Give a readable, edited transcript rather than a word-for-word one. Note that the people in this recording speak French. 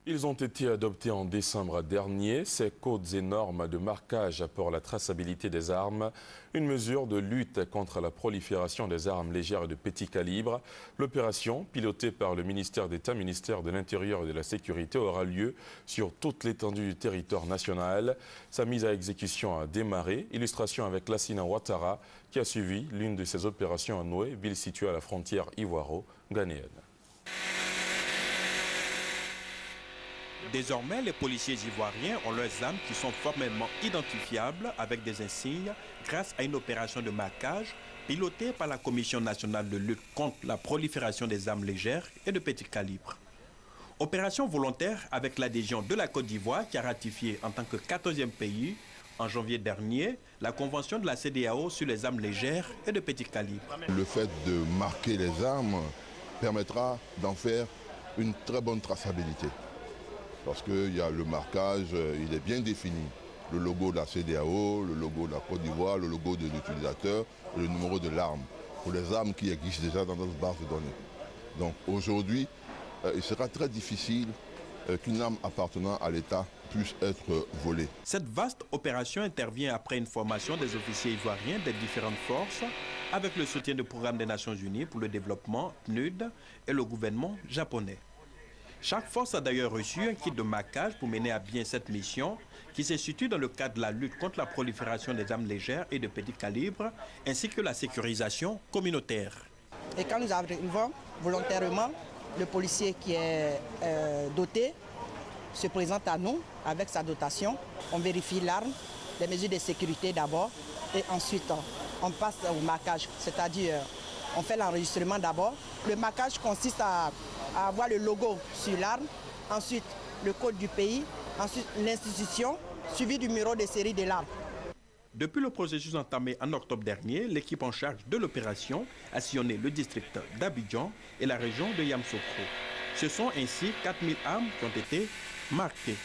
Ils ont été adoptés en décembre dernier. Ces codes et normes de marquage pour la traçabilité des armes, une mesure de lutte contre la prolifération des armes légères et de petit calibre. L'opération, pilotée par le ministère d'État, ministère de l'Intérieur et de la Sécurité, aura lieu sur toute l'étendue du territoire national. Sa mise à exécution a démarré. Illustration avec Lassina Ouattara, qui a suivi l'une de ces opérations à Noé, ville située à la frontière ivoiro-ghanéenne. Désormais, les policiers ivoiriens ont leurs armes qui sont formellement identifiables avec des insignes grâce à une opération de marquage pilotée par la Commission nationale de lutte contre la prolifération des armes légères et de petit calibre. Opération volontaire avec l'adhésion de la Côte d'Ivoire qui a ratifié en tant que 14e pays en janvier dernier la convention de la CEDEAO sur les armes légères et de petit calibre. Le fait de marquer les armes permettra d'en faire une très bonne traçabilité. Parce qu'il y a le marquage, il est bien défini. Le logo de la CEDEAO, le logo de la Côte d'Ivoire, le logo de l'utilisateur et le numéro de l'arme. Pour les armes qui existent déjà dans notre base de données. Donc aujourd'hui, il sera très difficile qu'une arme appartenant à l'État puisse être volée. Cette vaste opération intervient après une formation des officiers ivoiriens des différentes forces avec le soutien du programme des Nations Unies pour le développement, PNUD, et le gouvernement japonais. Chaque force a d'ailleurs reçu un kit de marquage pour mener à bien cette mission qui se situe dans le cadre de la lutte contre la prolifération des armes légères et de petit calibre ainsi que la sécurisation communautaire. Et quand nous arrivons volontairement, le policier qui est doté se présente à nous avec sa dotation. On vérifie l'arme, les mesures de sécurité d'abord et ensuite on passe au marquage, c'est-à-dire on fait l'enregistrement d'abord. Le marquage consiste à avoir le logo sur l'arme, ensuite le code du pays, ensuite l'institution, suivi du numéro de série de l'arme. Depuis le processus entamé en octobre dernier, l'équipe en charge de l'opération a sillonné le district d'Abidjan et la région de Yamoussoukro. Ce sont ainsi 4000 armes qui ont été marquées.